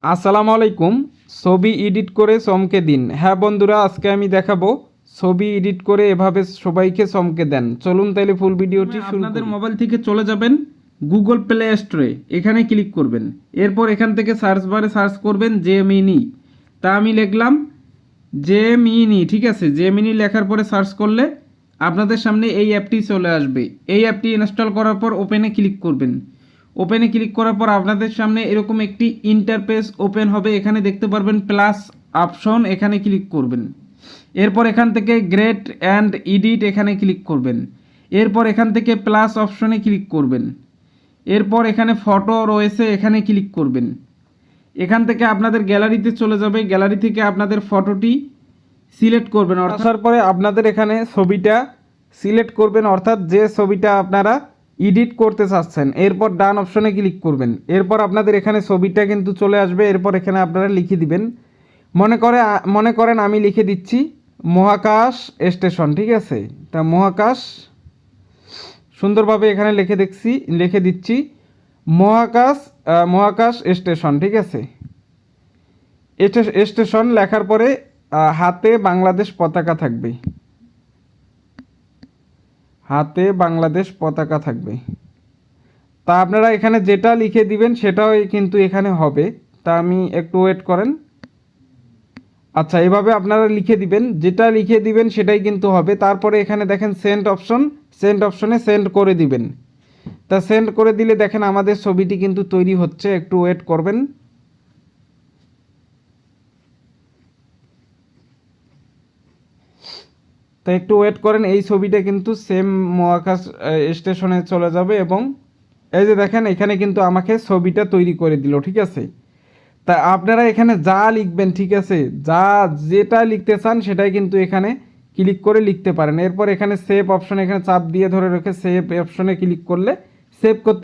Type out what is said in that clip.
আসসালামু আলাইকুম। ছবি এডিট করে চমকে দিন। হ্যাঁ বন্ধুরা, আজকে আমি দেখাবো ছবি এডিট করে এভাবে সবাইকে চমকে দেন। চলুন তাহলে ফুল ভিডিওটি শুরু করি। আপনাদের মোবাইল থেকে চলে যাবেন গুগল প্লে স্টোরে, এখানে ক্লিক করবেন। এরপর এখান থেকে সার্চ বারে সার্চ করবেন জেমিনি। তা আমি লিখলাম জেমিনি, ঠিক আছে। জেমিনি লেখার পরে সার্চ করলে আপনাদের সামনে এই অ্যাপটি চলে আসবে। এই অ্যাপটি ইনস্টল করার পর ওপেনে ক্লিক করবেন। ওপেনে ক্লিক করার পর আপনাদের সামনে এরকম একটি ইন্টারফেস ওপেন হবে। এখানে দেখতে পারবেন প্লাস অপশন, এখানে ক্লিক করবেন। এরপর এখান থেকে গ্রেট অ্যান্ড এডিট এখানে ক্লিক করবেন। এরপর এখান থেকে প্লাস অপশনে ক্লিক করবেন। এরপর এখানে ফটো রয়েছে, এখানে ক্লিক করবেন। এখান থেকে আপনাদের গ্যালারিতে চলে যাবে। গ্যালারি থেকে আপনাদের ফটোটি সিলেক্ট করবেন। আসার পরে আপনাদের এখানে ছবিটা সিলেক্ট করবেন, অর্থাৎ যে ছবিটা আপনারা এডিট করতে চাচ্ছেন। এরপর ডান অপশনে ক্লিক করবেন। এরপর আপনাদের এখানে ছবিটা কিন্তু চলে আসবে। এরপর এখানে আপনারা লিখে দিবেন, মনে করেন আমি লিখে দিচ্ছি মহাকাশ স্টেশন, ঠিক আছে। তা মহাকাশ, সুন্দরভাবে এখানে লিখে দিচ্ছি মহাকাশ স্টেশন, ঠিক আছে। স্টেশন লেখার পরে হাতে বাংলাদেশ পতাকা থাকবে, হাতে বাংলাদেশ পতাকা থাকবে। তা আপনারা এখানে যেটা লিখে দিবেন সেটাও কিন্তু এখানে হবে। তা আমি একটু ওয়েট করেন। আচ্ছা, এভাবে আপনারা লিখে দিবেন, যেটা লিখে দিবেন সেটাই কিন্তু হবে। তারপরে এখানে দেখেন সেন্ড অপশনে সেন্ড করে দিবেন। তা সেন্ড করে দিলে দেখেন আমাদের ছবিটি কিন্তু তৈরি হচ্ছে। একটু ওয়েট করবেন। তো একটু ওয়েট করেন, এই ছবিটা কিন্তু সেম মহাকাশ স্টেশনে চলে যাবে। এবং এই যে দেখেন এখানে কিন্তু আমাকে ছবিটা তৈরি করে দিল, ঠিক আছে। তা আপনারা এখানে যা লিখবেন, ঠিক আছে, যেটা লিখতে চান সেটাই কিন্তু এখানে ক্লিক করে লিখতে পারেন। এরপর এখানে সেভ অপশন, এখানে চাপ দিয়ে ধরে রেখে সেভ অপশনে ক্লিক করলে সেভ করতে